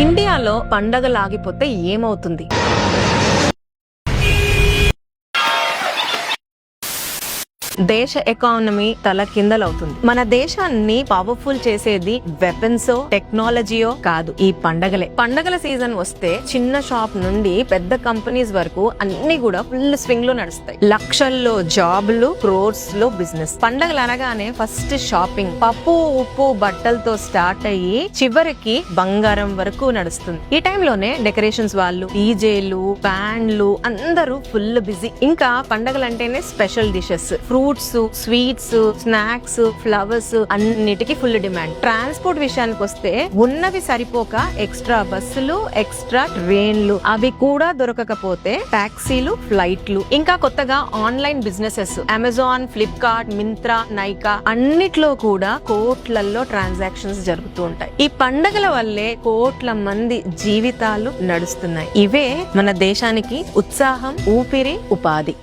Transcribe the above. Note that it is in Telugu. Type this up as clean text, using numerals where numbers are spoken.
ఇండియాలో పండగలు ఆగిపోతే ఏమవుతుంది? దేశ ఎకానమీ తలకిందలవుతుంది. మన దేశాన్ని పవర్ఫుల్ చేసేది వెపన్సో టెక్నాలజీయో కాదు, ఈ పండగలే. పండగల సీజన్ వస్తే చిన్న షాప్ నుండి పెద్ద కంపెనీస్ వరకు అన్ని కూడా ఫుల్ స్వింగ్ లో నడుస్తాయి. లక్షల్లో జాబులు, క్రోర్స్ లో బిజినెస్. పండగలు అనగానే ఫస్ట్ షాపింగ్, పప్పు ఉప్పు బట్టలతో స్టార్ట్ అయ్యి చివరికి బంగారం వరకు నడుస్తుంది. ఈ టైంలోనే డెకరేషన్స్ వాళ్ళు, డీజేలు, బ్యాండ్లు అందరూ ఫుల్ బిజీ. ఇంకా పండగలంటేనే special dishes, fruits, sweets, snacks, flowers అన్నిటికీ ఫుల్ డిమాండ్. ట్రాన్స్పోర్ట్ విషయానికి వస్తే ఉన్నవి సరిపోక ఎక్స్ట్రా బస్సులు, ఎక్స్ట్రా ట్రైన్లు, అవి కూడా దొరకకపోతే టాక్సీలు, ఫ్లైట్లు. ఇంకా కొత్తగా online businesses, Amazon, Flipkart, Myntra, Nykaa అన్నిట్లో కూడా కోట్లల్లో ట్రాన్సాక్షన్స్ జరుగుతూ ఉంటాయి. ఈ పండగల వల్లే కోట్ల మంది జీవితాలు నడుస్తున్నాయి. ఇవే మన దేశానికి ఉత్సాహం, ఊపిరి, ఉపాధి.